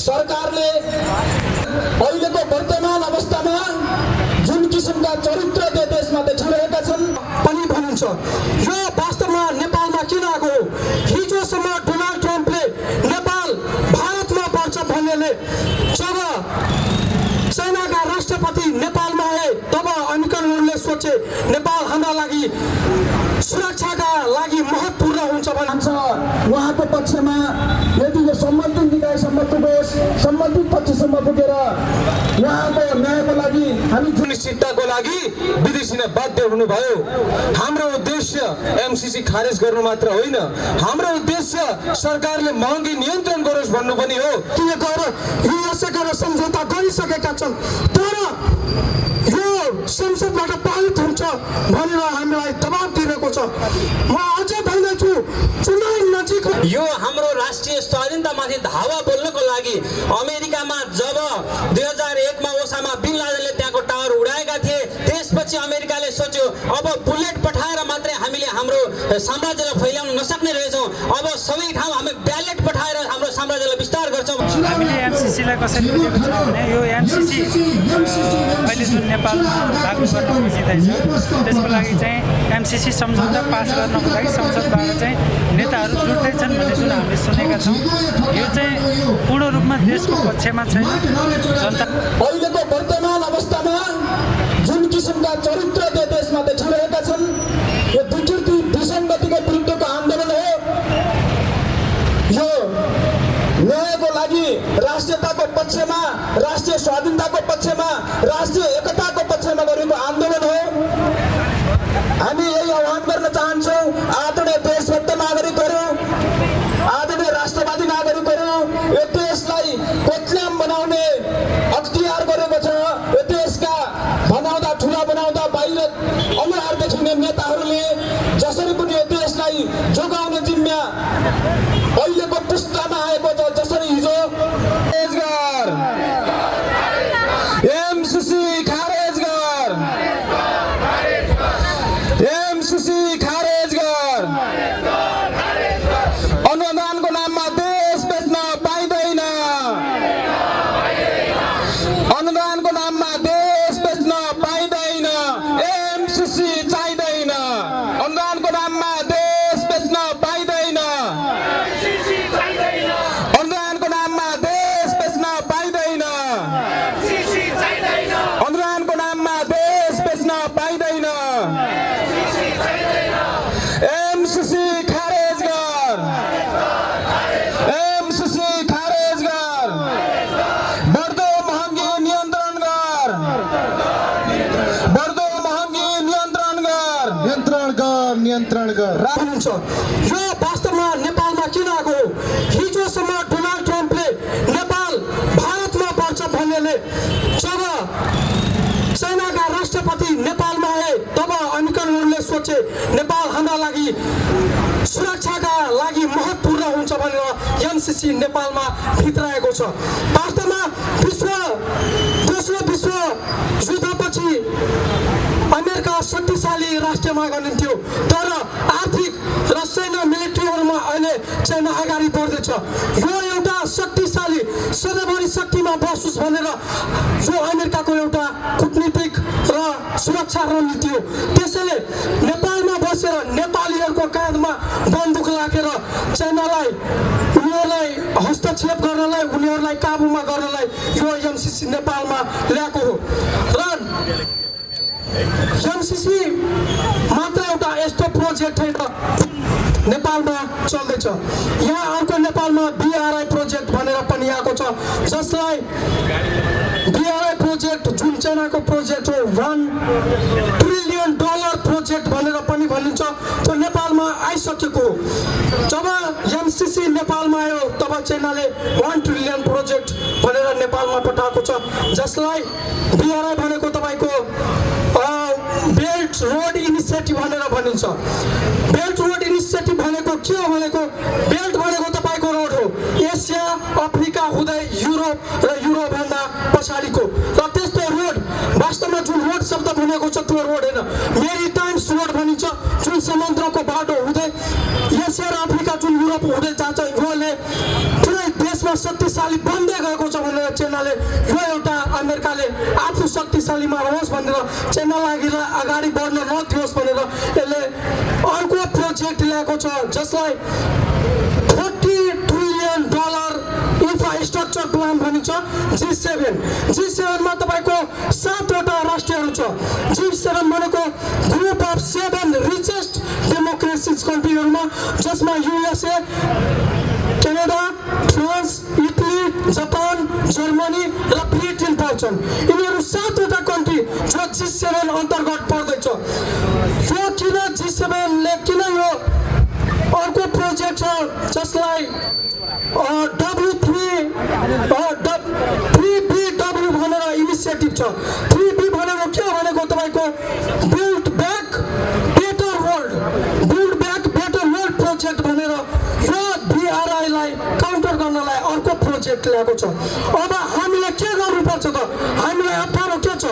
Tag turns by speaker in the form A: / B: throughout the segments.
A: सरकारले अहिलेको वर्तमान अवस्थामा जुन किसिमका चरित्रले देशमा देखाइरहेका छन्
B: पनि भनिन्छ। यो वास्तवमा नेपालमा किन आएको हो? हिजोसम्म डोनाल्ड ट्रम्पले नेपाल भारतमा पर्छ भन्नेले जब चाइनाका राष्ट्रपति नेपालमा आए तब अमेरिकनहरूले सोचे नेपाल हाम्रा लागि सुरक्षाका लागि महत्त्वपूर्ण हुन्छ भन्छ।
A: उहाँको पक्षमा यदि यो सम्बन्धित निकायसम्म पुगोस्, सम्बन्धित पक्षसम्म पुगेर उहाँको न्यायको लागि हामी
C: निश्चितताको लागि विदेशी नै बाध्य हुनुभयो। हाम्रो उद्देश्य एमसीसी खारेज गर्नु मात्र होइन, हाम्रो उद्देश्य सरकारले महँगी नियन्त्रण गरोस् भन्नु पनि हो।
B: के गरेर युएसएसँग सम्झौता गरिसकेका छन्, तर यो संसदबाट पारित हुन्छ भनेर हामीलाई दबाब दिएको छ। म अझै भन्दैछु, चुनाव नजिक
D: यो हाम्रो राष्ट्रिय स्वाधीनतामाथि धावा बोल्नको लागि अमेरिकामा जब 2001 मा ओसामा बिन लादेनले त्यहाँको टावर उडाएका थिए, त्यसपछि अमेरिकाले सोच्यो अब बुलेट पठाएर मात्रै हामीले हाम्रो साम्राज्यलाई फैलाउन नसक्ने रहेछौँ, अब सबै ठाउँ हामी ब्यालेट पठाएर हाम्रो साम्राज्यलाई विस्तार गर्छौँ।
E: हामीले एमसीसीलाई कसरी बुझेको छौँ भने यो एमसीसी अहिले जुन नेपालमा लागू गर्न खोजिँदैछ त्यसको लागि चाहिँ एमसीसी सम्झौता पास गर्नको लागि संसदबाट चाहिँ नेताहरू जुट्दैछन् भन्ने जुन हामीले सुनेका छौँ, यो चाहिँ पूर्ण रूपमा देशको पक्षमा छैन। जनता
A: अहिलेको वर्तमान अवस्थामा जुन किसिमका चरित्रले देशमा देखाइरहेका छन् यो विकृति विसङ्गतिको विरुद्धको आन्दोलन हो। यो न्यायको लागि राष्ट्रियताको पक्षमा, राष्ट्रिय स्वाधीनताको पक्षमा, राष्ट्रिय एकताको पक्षमा गरेको आन्दोलन हो। हामी यही आह्वान गर्न चाहन्छौँ, आदरणीय देशभक्त नागरिकहरू, आदरणीय राष्ट्रवादी नागरिकहरू, यो देशलाई कोच्याम बनाउने अख्तियार गरेको छ। यो देशका बनाउँदा ठुला बनाउँदा बाहिर अनुहार देखिने नेताहरूले जसरी पनि यो देशलाई जोगाउने जिम्मा अहिलेको पुस्तामा आएको छ। जसरी हिजो
C: खारेज एमसीसी खारेज गर, एमसीसी खारेज गर। अनुदानको नाममा देश बेच्न पाइँदैन, अनुदानको नाममा देश बेच्न पाइँदैन। एमसीसी चाहिँदैन, अनुदानको नाममा देश बेच्न पाइँदैन, अनुदानको नाममा देश बेच्न पाइँदैन, अनुदानको नाममा देश बेच्न पाइँदैन। एमसीसी खारेज गर, एमसीसी खारेज गर। बढ्दो महँगी नियन्त्रण गर, बढ्दो महँगी नियन्त्रण गर, नियन्त्रण गर।
B: भनिन्छ। यो वास्तवमा नेपालमा किन आएको हो? हिजोसम्म डोनाल्ड ट्रम्पले नेपाल भारतमा पर्छ भन्नेले जब चाइनाका राष्ट्रपति नेपालमा आए तब अमेरिकनहरूले सोचे नेपाल हाम्रा लागि सुरक्षाका लागि महत्त्वपूर्ण हुन्छ भनेर एमसीसी नेपालमा भित्राएको छ। वास्तवमा दोस्रो विश्व युद्धपछि अमेरिका शक्तिशाली राष्ट्रमा गनिन्थ्यो, तर आर्थिक र सैन्य मिलिट्रीहरूमा अहिले चाइना अगाडि बढ्दैछ। यो एउटा शक्तिशाली सधैँभरि शक्तिमा बसोस् भनेर यो अमेरिकाको एउटा कूटनीतिक र सुरक्षा रणनीति हो। त्यसैले नेपालमा बसेर नेपालीहरूको काँधमा बन्दुक राखेर चाइनालाई उनीहरूलाई हस्तक्षेप गर्नलाई, उनीहरूलाई काबुमा गर्नलाई यो एमसीसी नेपालमा ल्याएको हो। र एमसीसी मात्र एउटा यस्तो प्रोजेक्ट होइन नेपालमा चल्दैछ। यहाँ अर्को नेपालमा बीआरआई प्रोजेक्ट भनेर पनि आएको छ, जसलाई बीआरआई प्रोजेक्ट जुन चाइनाको प्रोजेक्ट हो $1 ट्रिलियन प्रोजेक्ट भनेर पनि भनिन्छ, त्यो नेपालमा आइसकेको हो। जब एमसीसी नेपालमा आयो तब चाइनाले $1 ट्रिलियन प्रोजेक्ट भनेर नेपालमा पठाएको छ, जसलाई बीआरआई भनेको तपाईँको बेल्ट रोड इनिसिएटिभ भनेर भनिन्छ। बेल्ट रोड इनिसिएटिभ भनेको के हो भनेको, बेल्ट भनेको तपाईँको रोड हो, एसिया अफ्रिका हुँदै युरोप र युरोपभन्दा पछाडिको। र त्यस्तो रोड वास्तवमा जुन रोड शब्द भनेको छ त्यो रोड होइन, मेरिटाइम्स रोड भनिन्छ, जुन समुद्रको बाटो हुँदै एसिया र अफ्रिका जुन युरोप हुँदै जान्छ। योले पुरै देश देशमा शक्तिशाली बन्दै गएको छ भनेर चाइनाले यो एउटा अमेरिकाले आफू शक्तिशालीमा रहोस् भनेर चाइनालाई अगाडि बढ्न नदियोस् भनेर यसले अर्को प्रोजेक्ट ल्याएको छ जसलाई $40 ट्रिलियन इन्फ्रास्ट्रक्चर प्लान भनिन्छ G7 मा तपाईको 7 वटा राष्ट्रहरू छ। G7 भनेको ग्रुप अफ 7 रिचेस्ट डेमोक्रेसीज कन्ट्रीहरुमा जसमा USA, Canada, France, Italy, Japan, Germany र ब्रिटेन पर्छन्। यिनीहरू 7 वटा कन्ट्री जो G7 अन्तर्गत पर्दैछ। यो किन G7 ले किन यो अर्को प्रोजेक्ट छ जसलाई W3BW भनेर इनिसिएटिभ छ। 3B भनेको के भनेको तपाईको build back better world project भनेर यो BRI लाई काउन्टर गर्नलाई अर्को प्रोजेक्ट ल्याएको छ। अब हामीले के गर्नुपर्छ त? हामीलाई अप्ठ्यारो के छ?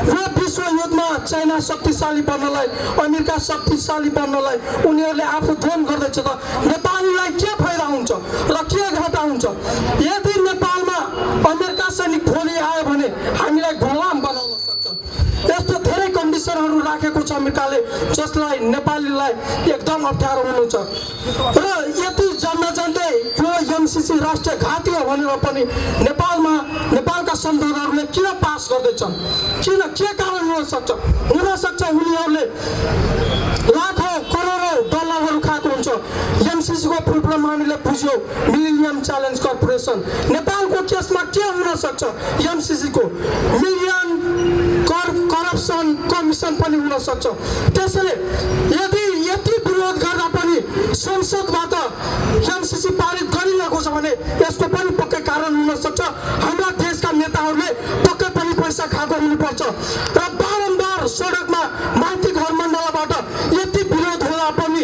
B: यो विश्व युद्धमा चाइना शक्तिशाली बन्नलाई, अमेरिका शक्तिशाली बन्नलाई उनीहरूले आफू ध्वन गर्दैछ त नेपाललाई के फाइदा हुन्छ र के घाटा हुन्छ? यदि नेपालमा अमेरिका सैनिक भोलि आयो भने हामीलाई गुलाम बनाउन सक्छ। यस्तो धेरै कन्डिसनहरू राखेको छ अमेरिकाले जसलाई नेपालीलाई एकदम अप्ठ्यारो हुनुहुन्छ। र यति जान्दै यो MCC राष्ट्रिय घाती हो भनेर पनि नेपालका संसदहरूले किन पास गर्दैछन्? किन के कारण हुन सक्छ उनीहरूले लाखौं करोडौं डलरहरू खाएको हुन्छ। MCC को फुल फर्म हामीले बुझ्यौ मिलेनियम च्यालेन्ज कर्पोरेसन। नेपालको केसमा के हुन सक्छ? MCC को मिलियन करप्सन कमिसन पनि हुन सक्छ। त्यसैले यदि यति विरोध गर्दा पनि संसदबाट MCC पारित गरिरहेको छ भने यसको पनि पक्कै कारण हुन सक्छ। हाम्रा देशका नेताहरूले पक्कै पनि पैसा खाएको हुनुपर्छ र बारम्बार सडकमा माथि घर मण्डलबाट यति विरोध हुँदा पनि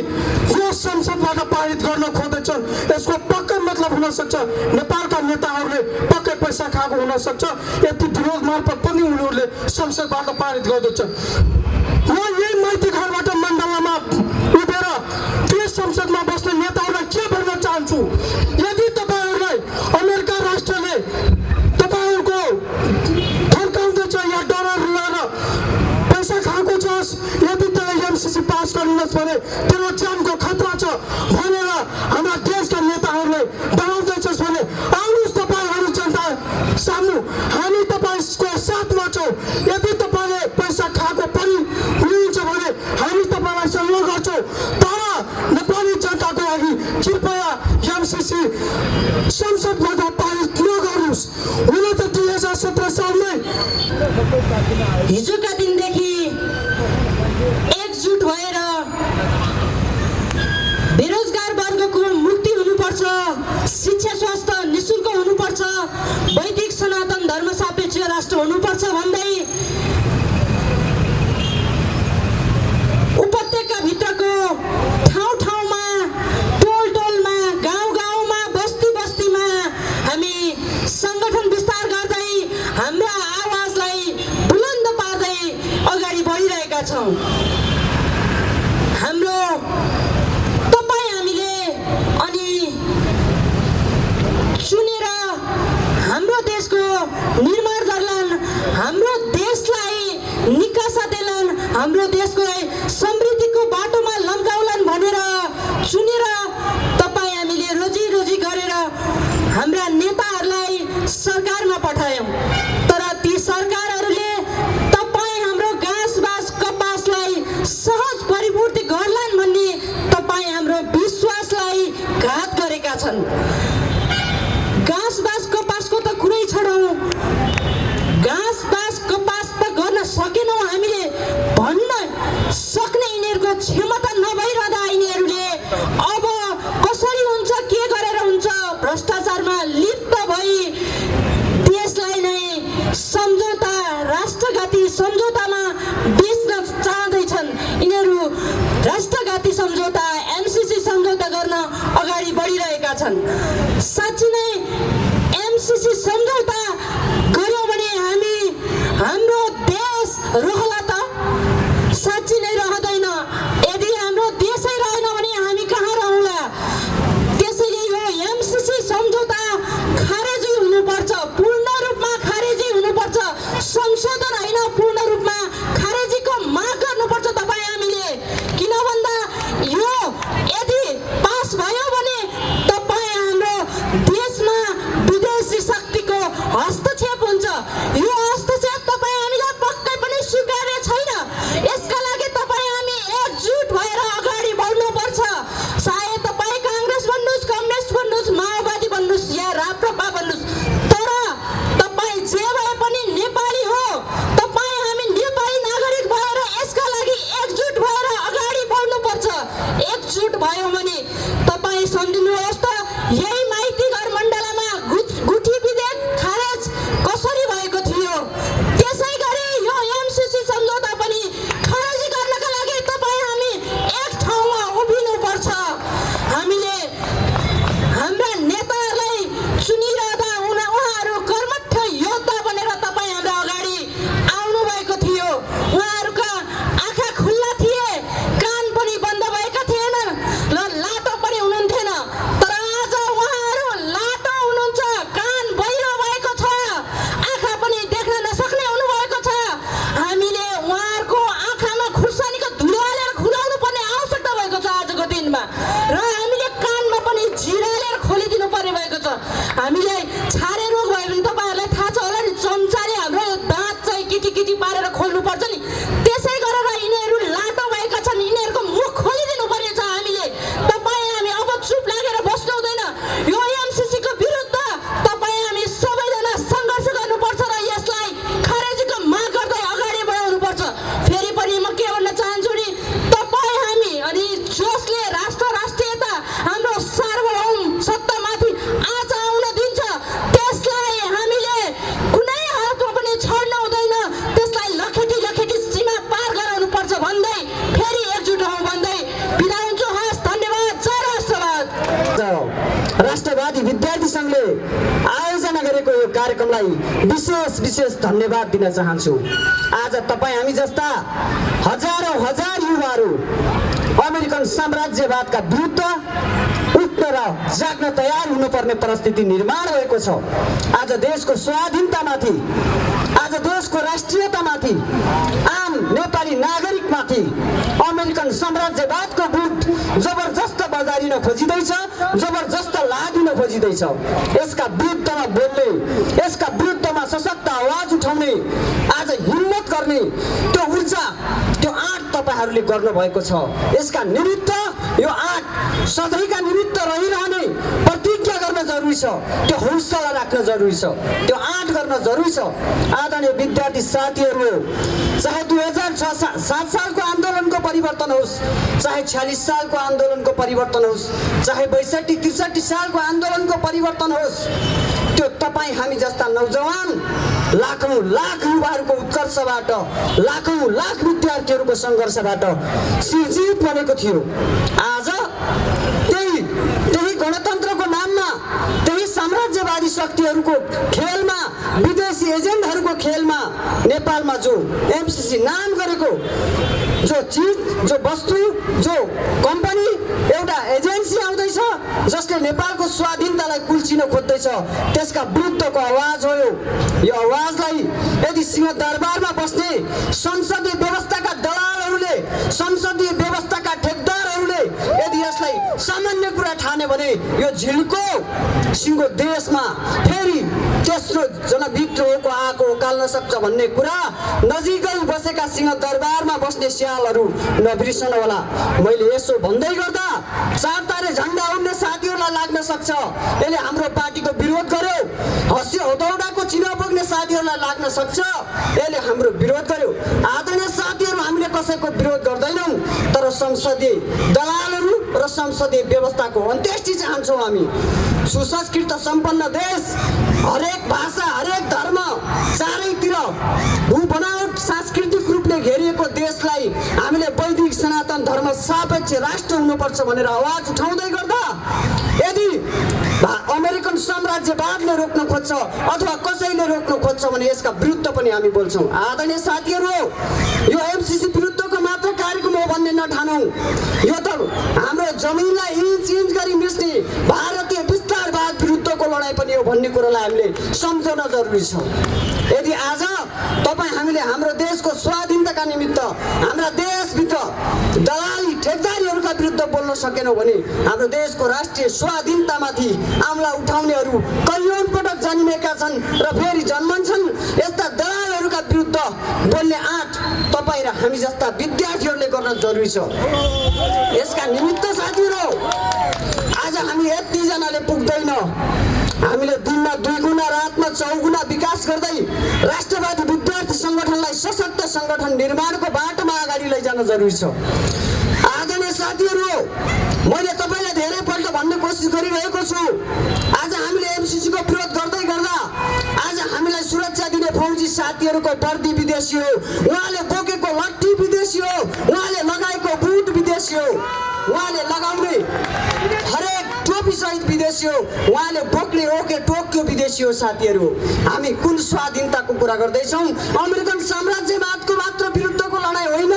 B: यो संसदबाट पारित गर्न खोज्दैछन्। यसको पक्कै मतलब हुन सक्छ नेपालका नेताहरूले पक्कै पैसा खाएको हुन सक्छ। यति विरोध मार्फत पनि उनीहरूले संसदबाट पारित गर्दैछन्। म यही माथि घरबाट मण्डलमा उभिएर देश संसदमा बस्ने नेताहरूलाई के भन्न चाहन्छु? यदि तपाईहरूलाई अमेरिका राष्ट्रले तपाईहरूको फर्काउँदैछ या डरहरू लगाएर पैसा खाएको छ, यदि त्यसलाई MCC पास गरिनुहोस् भने तेरो ज्यानको खतरा छ भनेर हाम्रा देशका नेताहरूलाई डराउँदैछस् भने आउनुहोस् तपाईहरू जनता सामु, हामी तपाईको साथमा छौँ। यदि तपाईँले पैसा खाएको पनि हुनुहुन्छ भने हामी तपाईँलाई सहयोग गर्छौँ। तर नेपाली जनताको लागि कृपया MCC संसदबाट पारित नगर्नुहोस्। हुन त 2017 सालमै
F: हिजोका दिनदेखि एकजुट भएर बेरोजगार वर्गको मुक्ति हुनुपर्छ, शिक्षा स्वास्थ्य निःशुल्क हुनुपर्छ, वैदिक सनातन धर्म सापेक्ष राष्ट्र हुनुपर्छ भन्दै उपत्यका भित्रको ठाउँमा, टोलमा, गाउँमा, बस्तीमा हामी संगठन विस्तार गर्दै हाम्रा आवाजलाई बुलन्द पार्दै अगाडि बढिरहेका छौँ। हाम्रो तपाईँ हामीले अनि चुनेर हाम्रो देशको निर्माण गर्लान्, हाम्रो देशलाई निकासा देलान्, हाम्रो देशलाई समृद्धिको बाटोमा लम्काउलान् भनेर चुनेर तपाईँ हामीले रोजी गरेर हाम्रा नेताहरूलाई सरकारमा पठायौँ। तर ती सरकारहरूले तपाईँ हाम्रो घाँस कपासलाई सहज परिपूर्ति गर्लान् भन्ने तपाईँ हाम्रो विश्वासलाई घात गरेका छन्। घाँस कपासको त कुरै छोडौँ, घाँस कपास त गर्न सकेनौँ हामीले भन्न सक्ने यिनीहरूको क्षमता नभइरहँदा यिनीहरूले अब कसरी हुन्छ, के गरेर हुन्छ, भ्रष्टाचारमा लिप्त भई देशलाई नै सम्झौता, राष्ट्रघाती सम्झौतामा बेच्न चाहँदैछन्। यिनीहरू राष्ट्रघाती सम्झौता MCC सम्झौता गर्न अगाडि बढिरहेका छन्। साँच्चै नै MCC सम्झौता गर्यौँ भने हाम्रो देश रहला त? साँच्चै नै रहँदैन। यदि हाम्रो देशै रहेन भने हामी कहाँ रहौँला? त्यसैले यो MCC सम्झौता
G: यो कार्यक्रमलाई विशेष धन्यवाद दिन चाहन्छु। आज तपाईँ हामी जस्ता हजारौँ युवाहरू अमेरिकन साम्राज्यवादका विरुद्ध उठ्न र जाग्न तयार हुनुपर्ने परिस्थिति निर्माण भएको छ। आज देशको स्वाधीनतामाथि, आज देशको राष्ट्रियतामाथि, आम नेपाली नागरिकमाथि अमेरिकन साम्राज्यवादको बुट जबरजस्त बजारिन खोजिँदैछ, जबरजस्त लादिन खोजिँदैछ। यसका विरुद्धमा बोल्ने, यसका विरुद्धमा सशक्त आवाज उठाउने, आज हिम्मत गर्ने त्यो ऊर्जा, त्यो आँट तपाईहरूले गर्नुभएको छ। यसका निमित्त यो आँट सधैँका निमित्त रहिरहने प्रतिज्ञा गर्न जरुरी छ, त्यो हौसला राख्न जरुरी छ, त्यो आँट गर्न जरुरी छ। आदरणीय विद्यार्थी साथीहरू, चाहे 2007 सालको आन्दोलनको परिवर्तन होस्, चाहे 46 सालको आन्दोलनको परिवर्तन होस्, चाहे 62-63 सालको आन्दोलनको परिवर्तन होस्, त्यो तपाईँ हामी जस्ता नौजवान लाखौँ युवाहरूको उत्कर्षबाट, लाखौँ विद्यार्थीहरूको सङ्घर्षबाट सिर्जित बनेको थियो। आज त्यही गणतन्त्रको नाममा, त्यही साम्राज्यवादी शक्तिहरूको खेलमा, विदेशी एजेन्टहरूको खेलमा नेपालमा जो एमसीसी नाम गरेको जो चिज, जो वस्तु, जो कम्पनी, एउटा एजेन्सी आउँदैछ जसले नेपालको स्वाधीनतालाई कुल्चिन खोज्दैछ, त्यसका विरुद्धको आवाज हो यो आवाजलाई यदि सिंहदरबारमा बस्ने संसदीय व्यवस्थाका दलालहरूले, संसदीय व्यवस्थाका ठेकदारहरूले यदि यसलाई सामान्य कुरा ठाने भने यो झिल्को सिङ्गो देशमा फेरि तेस्रो जनविद्रोहको आगो उकाल्न सक्छ भन्ने कुरा नजिकै बसेका सिंहदरबारमा बस्ने स्यालहरू नबिर्सन होला। मैले यसो भन्दै गर्दा 4 तारे झन्डा उड्ने साथीहरूलाई लाग्न सक्छ यसले हाम्रो पार्टीको विरोध गर्यो, हँसी हतौडाको चिनो बोक्ने साथीहरूलाई लाग्न सक्छ यसले हाम्रो विरोध गर्यो। आदरणीय साथीहरू, हामीले कसैको विरोध गर्दैनौँ, तर संसदीय दलालहरू र संसदीय व्यवस्थाको अन्त्येष्टि चाहन्छौँ हामी। सुसंस्कृत सम्पन्न देश, हरेक भाषा, हरेक धर्म, चारैतिर भूबनावट सांस्कृतिक रूपले घेरिएको देशलाई हामीले वैदिक सनातन धर्म सापेक्ष राष्ट्र हुनुपर्छ भनेर आवाज उठाउँदै गर्दा यदि अमेरिकन साम्राज्यवादले रोक्न खोज्छ अथवा कसैले रोक्न खोज्छ भने यसका विरुद्ध पनि हामी बोल्छौँ। आदरणीय साथीहरू, यो एमसीसी विरुद्धको मात्र कार्यक्रम हो भन्ने नठानौँ। यो त हाम्रो जमिनलाई इन्च गरी मिच्ने भारतीय विस्तारवाद विरुद्धको लडाइँ पनि हो भन्ने कुरोलाई हामीले सम्झन जरुरी छ। यदि आज तपाईँ हामीले हाम्रो देशको स्वाधीनताका निमित्त हाम्रा देशभित्र दलाली ठेकदारीहरूका विरुद्ध बोल्न सकेनौँ भने हाम्रो देशको राष्ट्रिय स्वाधीनतामाथि आम्ला उठाउनेहरू कैयौँ पटक जन्मेका छन् र फेरि जन्मन्छन्। यस्ता दलालहरूका विरुद्ध बोल्ने आँट तपाईँ र हामी जस्ता विद्यार्थीहरूले गर्न जरुरी छ। यसका निमित्त साथीहरू, आज हामी यतिजनाले पुग्दैन, हामीले दिनमा 2 गुणा, रातमा 4 गुणा विकास गर्दै राष्ट्रवादी विद्यार्थी सङ्गठनलाई सशक्त सङ्गठन निर्माणको बाटोमा अगाडि लैजान जरुरी छ। आदरणीय साथीहरू, मैले तपाईँलाई धेरैपल्ट भन्ने कोसिस गरिरहेको छु। आज हामीले एमसीसीको विरोध गर्दै गर्दा आज हामीलाई सुरक्षा दिने फौजी साथीहरूको वर्दी विदेशी हो, उहाँले बोकेको लट्ठी विदेशी हो, उहाँले लगाएको बुट विदेशी हो, उहाँले लगाउने हरेक टोपी सहित विदेशी हो, उहाँले बोक्ने ओके टोक्यो विदेशी हो। साथीहरू, हामी कुन स्वाधीनताको कुरा गर्दैछौँ? अमेरिकन साम्राज्यवादको मात्र विरुद्धको लडाइँ होइन,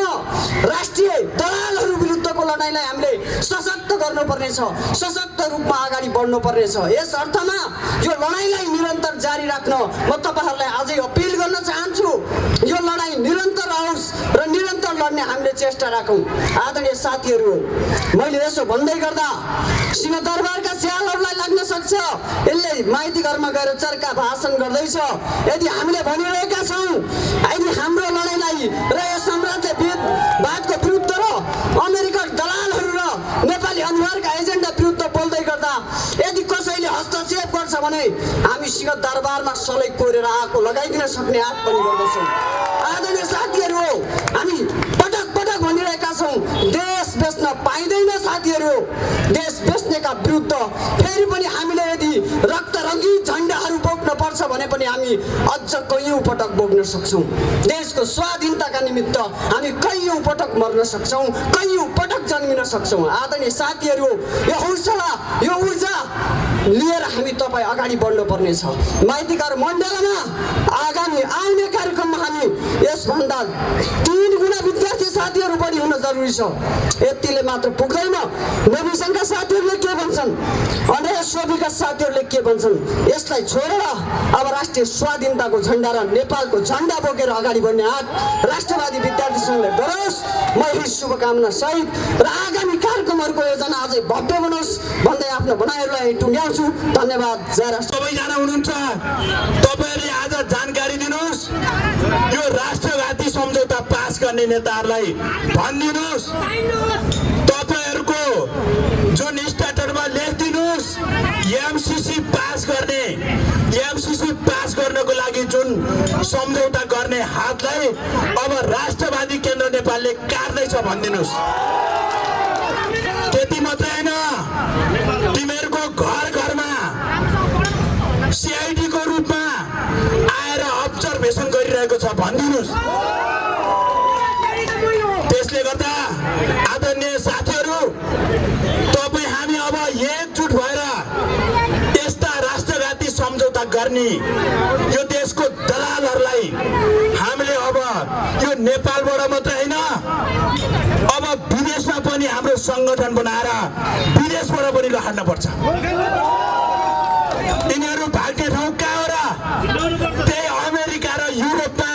G: राष्ट्रिय दलालहरू विरुद्धको लडाइँलाई हामीले सशक्त गर्नुपर्ने छ, सशक्त रूपमा अगाडि बढ्नुपर्ने छ। यस अर्थमा यो लडाइँलाई निरन्तर जारी राख्न म तपाईँहरूलाई अझै अपिल गर्न चाहन्छु। यो लडाइँ निरन्तर आओस् र निरन्तर लड्ने हामीले चेष्टा राखौँ। आदरणीय साथीहरू, मैले यसो भन्दै गर्दा सिंहदरबारका स्यालहरूलाई लाग्न सक्छ यसले माइती घरमा गएर चर्का भाषण गर्दैछ। यदि हामीले भनिरहेका छौँ, यदि हाम्रो लडाइँलाई र यो साम्राज्यवादको विरुद्ध र अमेरिकन दलालहरू र नेपाली अनुहारका एजेन्डा विरुद्ध बोल्दै गर्दा यदि कसैले हस्तक्षेप गर्छ भने हामी सिंहदरबारमा सलै कोरेर आगो लगाइदिन सक्ने आँट पनि गर्दछौँ। आदरणीय साथीहरू, हामी पटक पटक भनिरहेका छौँ, देश बेच्न पाइँदैन साथीहरू। देश बेच्नेका विरुद्ध फेरि पनि हामीले यदि रक्त रङ्गित झन्डाहरू बोक्न पर्छ भने पनि हामी अझ कैयौँ पटक बोक्न सक्छौँ। देशको स्वाधीनताका निमित्त हामी कैयौँ पटक मर्न सक्छौँ, कैयौँ पटक जन्मिन सक्छौँ। आदरणीय साथीहरू, यो हौसला, यो ऊर्जा लिएर हामी तपाईँ अगाडि बढ्नुपर्नेछ। माइतीघर मण्डलमा आगामी आउने कार्यक्रममा हामी यसभन्दा 3 गुणा विद्यार्थी साथीहरू बढी हुन जरुरी छ। यतिले मात्र पुग्दैन। नेविसङ्घका साथीहरूले के भन्छन्, अन्य सोभिका साथीहरूले के भन्छन्, यसलाई छोडेर अब राष्ट्रिय स्वाधीनताको झन्डा र नेपालको झन्डा बोकेर अगाडि बढ्ने हात राष्ट्रवादी विद्यार्थी सङ्घले गरोस्। म यही शुभकामना सहित र आगामी कार्यक्रमहरूको योजना अझै भव्य बनोस् भन्दै आफ्नो भनाइहरूलाई टुङ्ग्याउँछु। धन्यवाद। जय राष्ट्र।
H: सबैजना हुनुहुन्छ, तपाईँहरूले आज जानकारी दिनुहोस्, यो राष्ट्रघाती सम्झौता पास गर्ने नेताहरूलाई भनिदिनुहोस्, तपाईँहरूको जुन स्ट्याटरमा लेखिदिनुहोस्, एमसिसी पास गर्नको लागि जुन सम्झौता गर्ने हातलाई अब राष्ट्रवादी केन्द्र नेपालले काट्दैछ भनिदिनुहोस्। त्यति मात्रै होइन, तिमीहरूको घर घरमा सिआइडीको रूपमा आएर अब्जर्भेसन गरिरहेको छ भनिदिनुहोस्। त्यसले गर्दा आदरणीय साथीहरू, तपाईँ हामी अब एकजुट भएर यस्ता राष्ट्रघाती सम्झौता गर्ने यो देशको दलालहरूलाई हामीले अब यो नेपालबाट मात्रै होइन, अब विदेशमा पनि हाम्रो सङ्गठन बनाएर विदेशबाट पनि लड्न पर्छ। यिनीहरू भाग्ने ठाउँ कहाँ हो र? त्यही अमेरिका र युरोपमा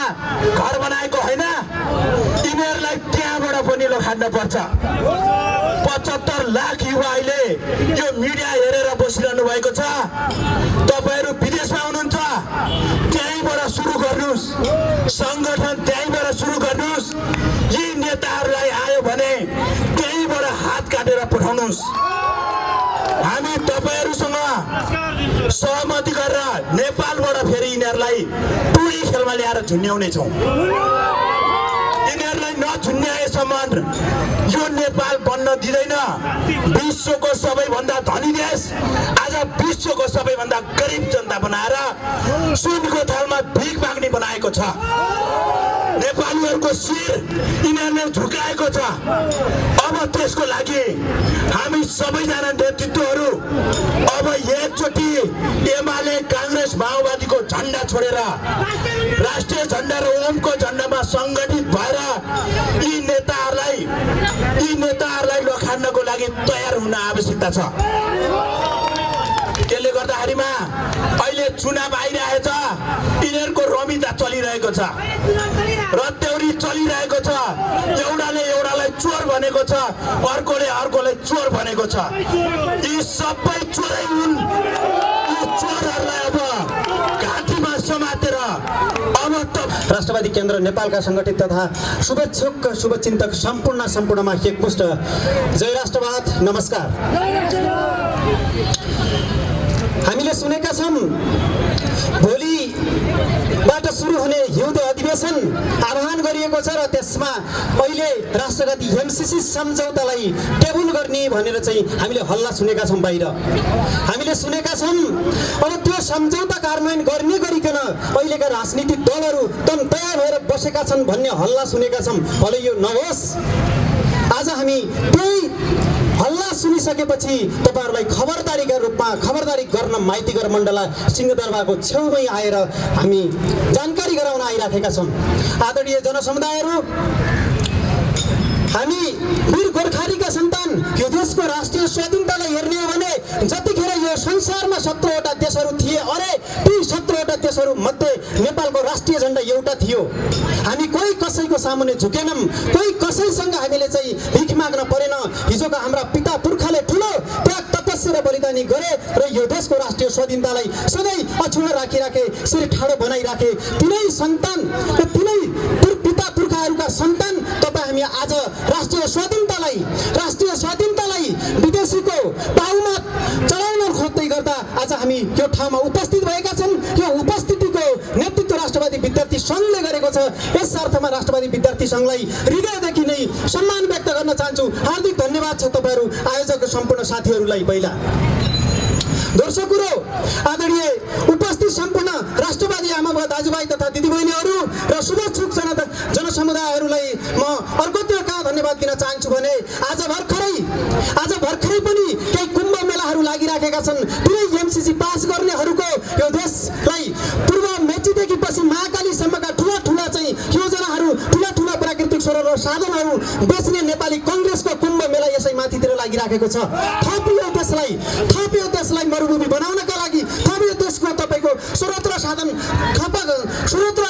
H: घर बनाएको होइन, यिनीहरूलाई त्यहाँबाट पनि लड्न पर्छ। 75 लाख युवा अहिले यो मिडिया हेरेर बसिरहनु भएको छ। तपाईँहरू विदेशमा हुनुहुन्छ, त्यहीँबाट सुरु गर्नुहोस्, सङ्गठन त्यहीँबाट सुरु गर्नुहोस्। यी नेताहरूलाई आयो भने त्यहीँबाट हात काटेर पठाउनुहोस्। हामी तपाईँहरूसँग सहमति गरेर नेपालबाट फेरि यिनीहरूलाई टुडी खेलमा ल्याएर झुन्ड्याउने छौँ। यिनीहरूलाई नझुन्ड्याएसम्म यो नेपाल बन्न दिँदैन। विश्वको सबैभन्दा धनी देश आज विश्वको सबैभन्दा गरिब जनता बनाएर सुनको थालमा भिख माग्ने बनाएको छ। नेपालीहरूको शिर यिनीहरूले झुकाएको छ। अब त्यसको लागि हामी सबैजना नेतृत्वहरू अब एकचोटि एमाले काङ्ग्रेस माओवादीको झन्डा छोडेर राष्ट्रिय झन्डा र ओमको झन्डामा सङ्गठित भएर यी नेताहरूलाई लखाड्नको लागि तयार हुन आवश्यकता छ। त्यसले गर्दाखेरिमा अहिले चुनाव आइरहेछ, यिनीहरूको रमिता चलिरहेको छ, रत्तेउरी चलिरहेको छ। एउटाले एउटालाई चोर भनेको छ, अर्कोले अर्कोलाई चोर भनेको छ। यी सबै चोरै हुन्। यी चोरहरूलाई अब घाँटीमा समातेर अब त
A: राष्ट्रवादी केन्द्र नेपालका सङ्गठित तथा शुभेच्छुक शुभचिन्तक सम्पूर्णमा एकमुष्ट जय राष्ट्रवाद। नमस्कार। हामीले सुनेका छौँ भोलिबाट सुरु हुने हिउँदो अधिवेशन आह्वान गरिएको छ र त्यसमा अहिले राष्ट्रघाती एमसिसी सम्झौतालाई टेबल गर्ने भनेर चाहिँ हामीले हल्ला सुनेका छौँ बाहिर। हामीले सुनेका छौँ अब त्यो सम्झौता कार्यान्वयन गर्ने गरिकन अहिलेका राजनीतिक दलहरू तम तयार भएर बसेका छन् भन्ने हल्ला सुनेका छौँ। भले यो नहोस्। आज हामी त्यही हल्ला सुनिसकेपछि तपाईँहरूलाई खबरदारी गर्न माइतीघर मण्डल सिंहदरबारको छेउमै आएर हामी जानकारी गराउन आइराखेका छौँ। आदरणीय जनसमुदायहरू, हामी वीर गोर्खालीका सन्तान यो देशको राष्ट्रिय स्वाधीनतालाई हेर्ने हो भने जतिखेर यो संसारमा 17वटा देशहरू थिए, अरे ती 17वटा देशहरू मध्ये नेपालको राष्ट्रिय झन्डा एउटा थियो। हामी कोही कसैको सामुन्ने झुकेनौँ, कोही कसैसँग हामीले चाहिँ भिख माग्न परेन। हिजोका हाम्रा पिता पुर्खाले ठुलो त्याग तपस्या र बलिदानी गरे र यो देशको राष्ट्रिय स्वाधीनतालाई सधैँ अछुवा राखिराखे, शिर ठाडो बनाइराखे। तिनै सन्तान र तिनै पिता पुर्खाहरूका सन्तान तपाईँ हामी आज राष्ट्रिय स्वाधीनतालाई विदेशीको पाउमा चढाउन खोज्दै गर्दा आज हामी यो ठाउँमा उपस्थित भएका छौँ। यो उपस्थितिको नेतृत्व राष्ट्रवादी विद्यार्थी सङ्घले गरेको छ। यस अर्थमा राष्ट्रवादी विद्यार्थी सङ्घलाई हृदयदेखि नै सम्मान व्यक्त गर्न चाहन्छु। हार्दिक धन्यवाद छ तपाईँहरू आयोजक सम्पूर्ण साथीहरूलाई। पहिला दोस्रो कुरो, आदरणीय उपस्थित सम्पूर्ण राष्ट्रवादी आमाबुवा दाजुभाइ तथा दिदीबहिनीहरू र शुभेच्छुक जनसमुदायहरूलाई म अर्कोतिर कहाँ धन्यवाद दिन चाहन्छु भने आज भर्खरै पनि केही कुम्भ मेलाहरू लागि लागिराखेका छन्। तिनै एमसीसी पास गर्नेहरूको यो देशलाई पूर्व मेचीदेखि पश्चिम महाकालीसम्मका ठुला ठुला चाहिँ योजनाहरू, ठुला ठुला प्राकृतिक स्रोत र साधनहरू बेच्ने नेपाली कङ्ग्रेसको कुम्भ मेला यसै माथितिर लागिराखेको छ। थप यो देशलाई मरुभूमि बनाउनका लागि, थप यो देशमा तपाईँको स्रोत र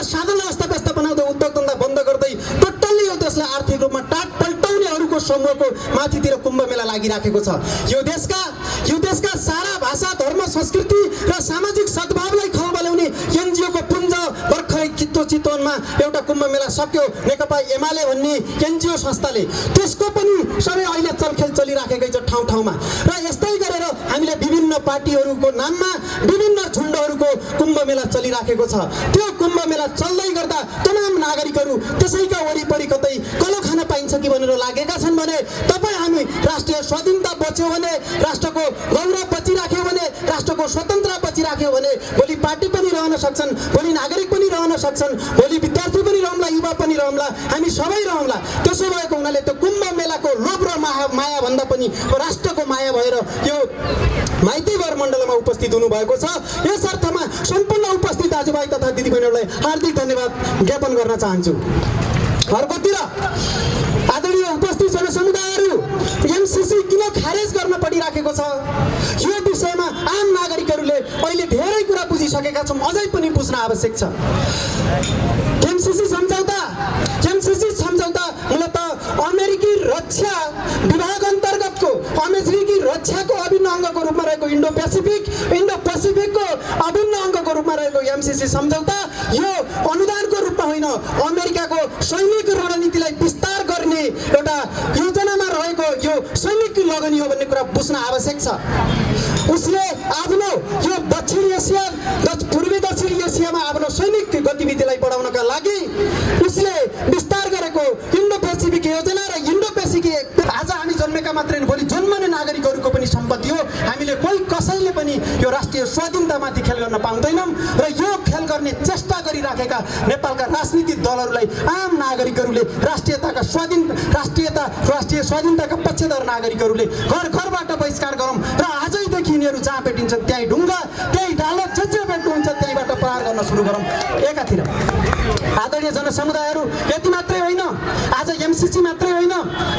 A: साधनलाई अस्तव्यस्त बनाउँदै, उद्योग धन्दा बन्द गर्दै टोटल्ली यो देशलाई आर्थिक रूपमा टाट पल्टाउनेहरूको समूहको माथितिर कुम्भ मेला लागिराखेको छ। यो देशका सारा भाषा, धर्म, संस्कृति र सामाजिक सद्भावलाई खलबल्याउने एनजिओको पुञ्ज भर्खरै चितवनमा एउटा कुम्भ मेला सक्यो। नेकपा एमाले भन्ने एनजिओ संस्थाले त्यसको पनि सबै अहिले चलखेल चलिराखेकै छ ठाउँ ठाउँमा। र यस्तै गरेर हामीले विभिन्न पार्टीहरूको नाममा विभिन्न झुन्डहरूको कुम्भ मेला चलिराखेको छ। त्यो कुम्भ मेला चल्दै गर्दा तमाम नागरिकहरू त्यसैका वरिपरि कतै कलो खान पाइन्छ कि भनेर लागेका छन् भने तपाईँ हामी राष्ट्रिय स्वाधीनता बच्यो भने, राष्ट्रको गौरव बचिराख्यो भने, राष्ट्रको स्वतन्त्रता बचिराख्यो भने भोलि पार्टी पनि रहन सक्छन्, भोलि नागरिक पनि रहन सक्छन्, भोलि विद्यार्थी पनि रहला, युवा पनि रहला, हामी सबै रहला। त्यसो भएको हुनाले त्यो कुम्भ मेलाको लोभ र माया भन्दा पनि राष्ट्रको माया भएर यो माइतीघर मण्डलमा उपस्थित हुनुभएको छ। यस अर्थमा सम्पूर्ण उपस्थित दाजुभाइ तथा दिदीबहिनीहरूलाई हार्दिक धन्यवाद ज्ञापन गर्न चाहन्छु। अर्कोतिर आदरणीय उपस्थित जनसमुदायहरू, एमसीसी किन खारेज गर्न पडिराखेको छ यो विषयमा आम नागरिकहरूले अहिले धेरै कुरा बुझिसकेका छौँ, अझै पनि बुझ्न आवश्यक छ। एमसीसी सम्झौता मूलत अमेरिकी रक्षा विभाग अन्तर्गतको, अमेरिकी रक्षाको अभिन्न अङ्गको रूपमा रहेको इन्डो पेसिफिकको अभिन्न अङ्गको रूपमा रहेको एमसीसी सम्झौता यो अनुदानको रूपमा होइन, अमेरिकाको सैनिक रणनीतिलाई विस्तार गर्ने एउटा योजनामा रहेको यो सैनिक लगनी हो भन्ने कुरा बुझ्न आवश्यक छ। उसले आफ्नो यो पूर्वी दक्षिण एसियामा आफ्नो सैनिक गतिविधिलाई बढाउनका लागि उसले विस्तार गरेको इन्डो पेसिफिक योजना र इन्डो पेसिफिक आज हामी जन्मेका मात्रै भोलि जन्मने नागरिकहरूको पनि सम्पत्ति हो। हामीले कोही कसैले पनि यो राष्ट्रिय स्वाधीनतामाथि खेल गर्न पाउँदैनौँ र यो खेल गर्ने चेष्टा गरिराखेका नेपालका राजनीतिक दलहरूलाई आम नागरिकहरूले राष्ट्रिय स्वाधीनताका पक्षधर नागरिकहरूले घर घरबाट बहिष्कार गरौँ र आजैदेखि यिनीहरू जहाँ भेटिन्छन् त्यहीँ ढुङ्गा, त्यहीँ डालो, जे भेट्नुहुन्छ त्यहीँबाट प्रहार गर्न सुरु गरौँ। एकातिर आदरणीय जनसमुदायहरू, यति मात्रै होइन, आज एमसीसी मात्रै होइन,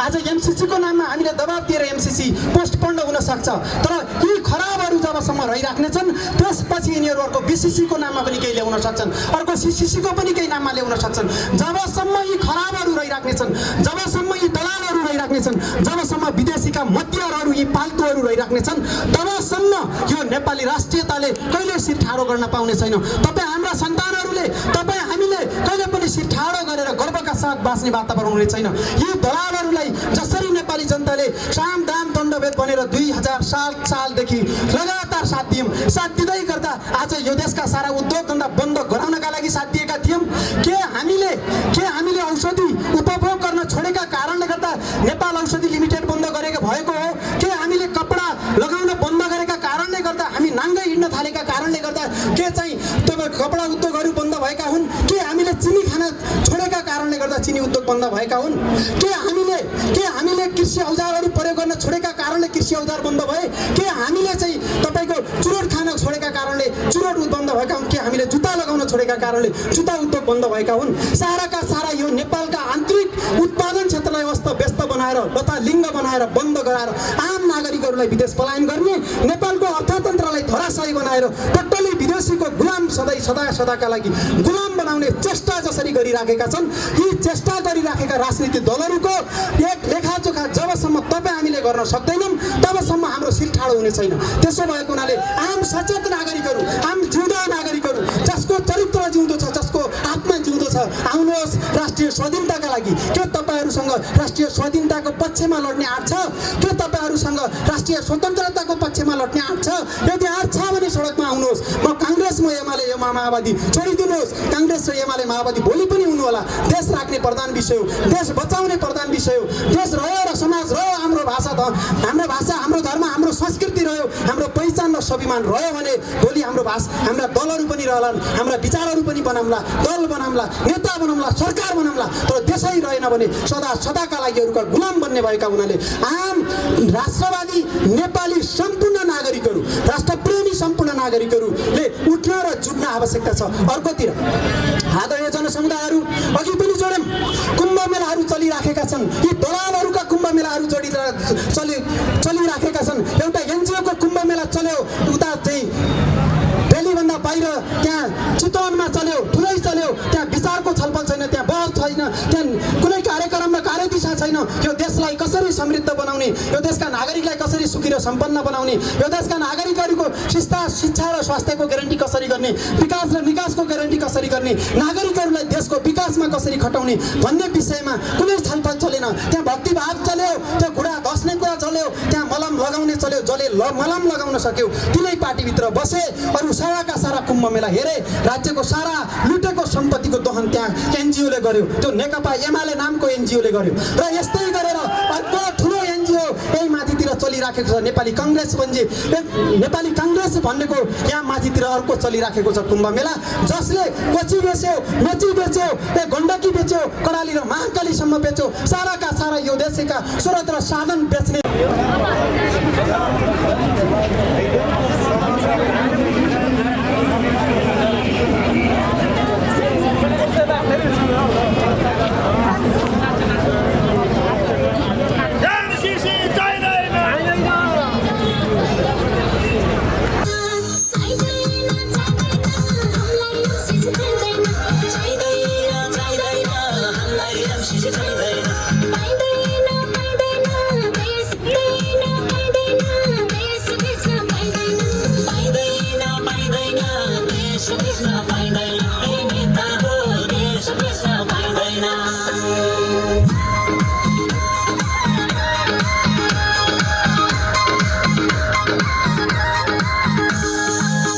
A: आज एमसीसीको नाममा हामीले दबाब दिएर एमसीसी पोस्टपोन्ड हुन सक्छ। तर यी खराबहरू जबसम्म रहिराख्नेछन् त्यसपछि यिनीहरू अर्को बीसीसीको नाममा पनि केही ल्याउन सक्छन्, अर्को सीसीसीको पनि केही नाममा ल्याउन सक्छन्। जबसम्म यी खराबहरू रहिराख्नेछन्, जबसम्म यी दलालहरू रहिराख्नेछन्, जबसम्म विदेशीका मध्यरहरू, यी पाल्तुहरू रहिराख्नेछन्, तबसम्म यो नेपाली राष्ट्रियताले कहिले शिर ठाडो गर्न पाउने छैन। तपाईँ हाम्रा सन्तानहरूले, तपाईँ हामीले कहिले पनि शिर ठाडो गरेर गर्वका साथ बाँच्ने वातावरण हुने छैन। यी दलालहरूलाई जसरी नेपाली जनताले साम दाम दण्डभेद भनेर 2007 सालदेखि लगातार साथ दिँदै गर्दा आज यो देशका सारा उद्योग धन्दा बन्द गराउनका लागि साथ दिएका थियौँ। के हामीले औषधि उपभोग गर्न छोडेका कारणले गर्दा नेपाल औषधि लिमिटेड बन्द गरेको भएको हो? के हामीले कपडा लगाउन बन्द गरेका कारणले गर्दा, हामी नाङ्गै हिँड्न थालेका कारणले गर्दा के चाहिँ तपाईँ कपडा उद्योगहरू बन्द भएका हुन्? के हामीले चिनी खान छोडेका कारणले गर्दा चिनी उद्योग बन्द भएका हुन्? के हामीले कृषि औजारहरू प्रयोग गर्न छोडेका कारणले कृषि औजार बन्द भए? के हामीले चाहिँ तपाईँको चुरोट खान छोडेका कारणले चुरोट बन्द भएका हुन्? के हामीले जुत्ता लगाउन छोडेका कारणले जुत्ता उद्योग बन्द भएका हुन्? साराका सारा यो नेपालका आन्तरिक उत्पादन क्षेत्रलाई अस्त व्यस्त बनाएर तथा लिङ्ग बनाएर बन्द गराएर आम नागरिकहरूलाई विदेश पलायन गर्ने, नेपालको अर्थतन्त्रलाई धराशायी बनाएर टोटली विदेशीको गुलाम सदाका लागि गुलाम बनाउने चेष्टा जसरी गरिराखेका छन्, यी चेष्टा गरिराखेका राजनीतिक दलहरूको एक लेखाजोखा जबसम्म तपाईँ हामीले गर्न सक्दैनौँ तबसम्म हाम्रो शिर ठाडो हुने छैन। त्यसो भएको हुनाले आम सचेत नागरिकहरू, आम जिउँदो नागरिकहरू, जसको चरित्र जिउँदो छ, जसको आत्मा जिउँदो छ, आउनुहोस् राष्ट्रिय स्वाधीनताका लागि। के तपाईँहरूसँग राष्ट्रिय स्वाधीनताको पक्षमा लड्ने आँट छ? के तपाईँहरूसँग राष्ट्रिय स्वतन्त्रताको पक्षमा लड्ने आँट छ? यदि आँट छ भने सडकमा आउनुहोस्। म काङ्ग्रेस, म एमाले, माओवादी छोडिदिनुहोस्। काङ्ग्रेस र एमाले माओवादी भोलि पनि हुनु होला। देश राख्ने प्रधान विषय हो, देश बचाउने प्रधान विषय हो। देश रह्यो र समाज रह्यो, हाम्रो भाषा, हाम्रो धर्म, हाम्रो संस्कृति रह्यो, हाम्रो पहिचान र स्वाभिमान रह्यो भने भोलि हाम्रा दलहरू पनि रहलान्, हाम्रा विचारहरू पनि बनाउँला, दल बनाउँला, नेता बनाउँला, सरकार बनाउँला। तर देशै रहेन भने सदाका लागि अरूका गुलाम बन्ने भएका हुनाले आम राष्ट्रवादी नेपाली सम्पूर्ण नागरिकहरू, राष्ट्रप्रेमी सम्पूर्ण नागरिकहरूले उठ्न र जुट्न आवश्यकता छ। अर्कोतिर आदरणीय जनसमुदायहरू अघि पनि जोड्यौँ, कुम्भ मेलाहरू चलिराखेका छन्। यी दलालहरूका कुम्भ मेलाहरू चलिराखेका छन्। एउटा एनजिओको कुम्भ मेला चल्यो, उता चाहिँ दिल्लीभन्दा बाहिर त्यहाँ चितवनमा चल्यो, ठुलै चल्यो। त्यहाँ विचारको छलफल छैन, त्यहाँ बहस छैन, त्यहाँ कुनै कार्यक्रम र कार्यदिशा छैन। यो देशलाई कसरी समृद्ध बनाउने, यो देशका नागरिकलाई कसरी सुखी र सम्पन्न बनाउने, यो देशका नागरिकहरूको शिक्षा र स्वास्थ्यको ग्यारेन्टी कसरी गर्ने, विकास र निकासको ग्यारेन्टी कसरी गर्ने, नागरिकहरूलाई देशको विकासमा कसरी खटाउने भन्ने विषयमा कुनै छलफल चलेन। त्यहाँ भक्तिभाव चल्यो, त्यो घुँडा घस्ने कुरा चल्यो, त्यहाँ मलम लगाउने चल्यो। जसले मलम लगाउन सक्यो तिनै पार्टीभित्र बसे। अरू साराका सारा कुम्भ मेला हेरे, राज्यको सारा लुटेको सम्पत्तिको दोहन त्यहाँ एनजिओले गर्यो, त्यो नेकपा एमाले नामको एनजिओले गर्यो। र यस्तै गरेर अर्को ठुलो एनजिओ यही माथितिर चलिराखेको छ, नेपाली काङ्ग्रेस भन्नेको यहाँ माथितिर अर्को चलिराखेको छ कुम्भ मेला, जसले कोची बेच्यो, मची बेच्यो, गण्डकी बेच्यो, कडाली र महाकालीसम्म बेच्यो। साराका सारा यो देशका स्रोत र साधन बेच्ने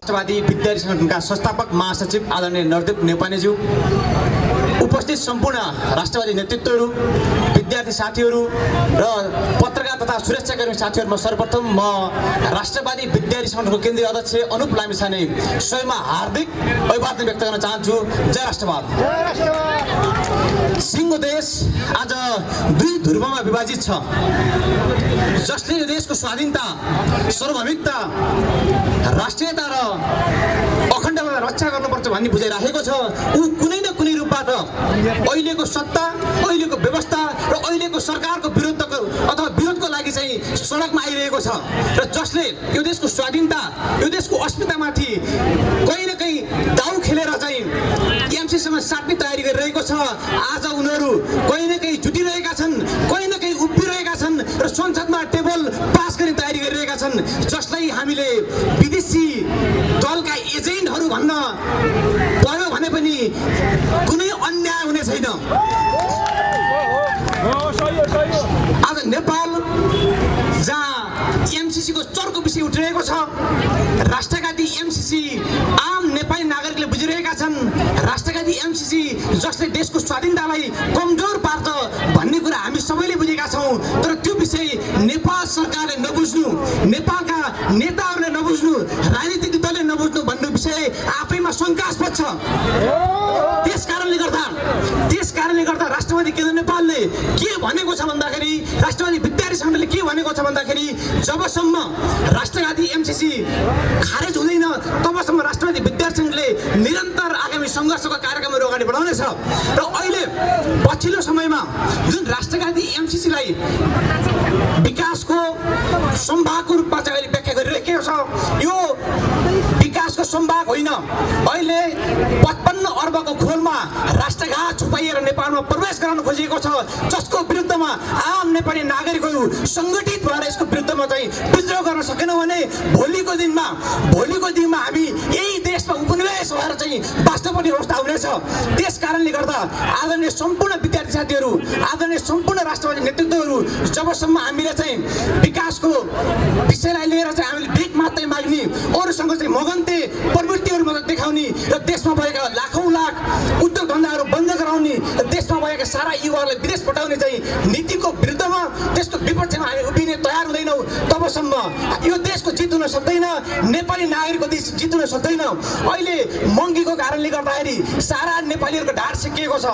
I: राष्ट्रवादी विद्यार्थी सङ्गठनका संस्थापक महासचिव आदरणीय नरदेव नेपानेज्यू, उपस्थित सम्पूर्ण राष्ट्रवादी नेतृत्वहरू, विद्यार्थी साथीहरू र पत्रकार तथा सुरक्षाकर्मी साथीहरूमा सर्वप्रथम म राष्ट्रवादी विद्यार्थी सङ्गठनको केन्द्रीय अध्यक्ष अनुप लामिछाने स्वयंमा हार्दिक अभिवादन व्यक्त गर्न चाहन्छु। जय राष्ट्रवाद। सिङ्गो देश आज दुई ध्रुवमा विभाजित छ, जसले यो देशको स्वाधीनता, सार्वभौमिकता, राष्ट्रियता र अखण्डतालाई रक्षा गर्नुपर्छ भन्ने बुझाइराखेको छ। ऊ कुनै न कुनै रूपबाट अहिलेको सत्ता, अहिलेको व्यवस्था र अहिलेको सरकारको विरोधको लागि चाहिँ सडकमा आइरहेको छ। र जसले यो देशको स्वाधीनता, यो देशको अस्मितामाथि कहीँ न कहीँ दाउ खेलेर चाहिँ एमसीसँग साट्ने तयारी गरिरहेको छ। आज उनीहरू कहीँ न कहीँ जुटिरहेका छन्, कहीँ न कहीँ उभिरहेका छन् र संसदमा टेबल पास गर्ने तयारी गरिरहेका छन्, जसलाई हामीले विदेशी दलका एजेन्टहरू भन्न पर्यो भने पनि कुनै अन्याय हुने छैन। आज नेपाल जहाँ एमसीसीको चर्को विषय उठिरहेको छ, राष्ट्रघाती एमसीसी आम नेपाली नागरिकले बुझिरहेका छन्। राष्ट्रघाती एमसीसी जसले देशको स्वाधीनतालाई कमजोर पार्छ भन्ने कुरा हामी सबैले बुझेका छौँ। तर त्यो विषय नेपाल सरकारले नबुझ्नु, नेपालका नेताहरूले नबुझ्नु, राजनीतिक दलले नबुझ्नु भन्ने विषय आफैमा शङ्कास्पद छ। त्यसकारणले गर्दा राष्ट्रवादी केन्द्र नेपालले के भनेको छ भन्दाखेरि, राष्ट्रवादी विद्यार्थी सङ्गठनले के भनेको छ भन्दाखेरि, जबसम्म राष्ट्रघाती एमसीसी खारेज हुँदैन तबसम्म राष्ट्रवादी विद्यार्थी सङ्घले निरन्तर आगामी सङ्घर्षको कार्यक्रमहरू अगाडि बढाउनेछ। र अहिले पछिल्लो समयमा जुन राष्ट्रघाती एमसीसीलाई विकासको सम्भागको रूपमा चाहिँ व्याख्या गरिरहेको छ, यो विकासको सम्भाग होइन। अहिले 55 अर्बको खोलमा राष्ट्रघात छुपाइएर नेपालमा प्रवेश गराउन खोजिएको छ, जसको विरुद्धमा आम नेपाली नागरिकहरू सङ्गठित भएर यसको विरुद्धमा चाहिँ विद्रोह गर्न सकेनौँ भने भोलिको दिनमा हामी यही देशमा उपनिवेश भएर चाहिँ वास्तवपर्ने अवस्था हुनेछ। त्यस कारणले गर्दा आदरणीय सम्पूर्ण विद्यार्थी साथीहरू, आदरणीय सम्पूर्ण राष्ट्रवादी नेतृत्वहरू, जबसम्म हामीले चाहिँ विकासको विषयलाई लिएर चाहिँ हामीले भिख मात्रै माग्ने, अरूसँग चाहिँ मगन्ते प्रवृत्तिहरू मात्र देखाउने र देशमा भएका लाखौँ लाख उद्योग धन्दाहरू बन्द गराउने र देशमा भएका सारा युवाहरूलाई विदेश पठाउने चाहिँ नीतिको विरुद्धमा त्यसको विपक्षमा हामी उभिने तयार हुँदैनौँ तबसम्म यो देशको जित हुन सक्दैन, नेपाली नागरिकको जित हुन सक्दैन। अहिले महँगीको कारणले गर्दाखेरि सारा नेपालीहरूको ढाड सिकिएको छ।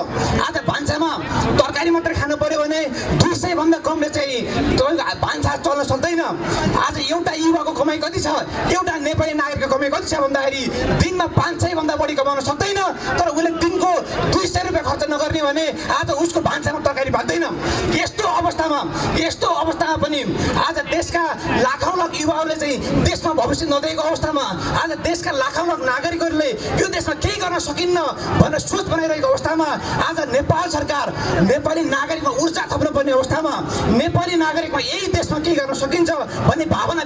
I: आज भान्सामा तरकारी मात्रै खानु पर्यो भने 200 भन्दा कमले चाहिँ तपाईँको भान्सा चल्न सक्दैन। आज एउटा युवाको कमाइ कति छ, एउटा नेपाली नागरिकको कमाइ कति छ भन्दाखेरि दिनमा 500 भन्दा बढी कमाउन सक्दैन। तर उसले दिनको 200 रुपियाँ खर्च नगर्ने भने आज उसको भान्सामा तरकारी भाग्दैन। यस्तो अवस्थामा पनि आज देशका लाखौँ लाख युवाहरूले चाहिँ देशमा भविष्य नदिएको अवस्थामा आज देशका लाखौँ लाख नागरिकहरूले यो देशमा केही गर्न सकिन्न भनेर सोच बनाइरहेको अवस्थामा आज नेपाल सरकार नेपाली नागरिकमा ऊर्जा थप्नुपर्ने अवस्थामा नेपाली नागरिकमा यही देशमा केही गर्न सकिन्छ भन्ने भावना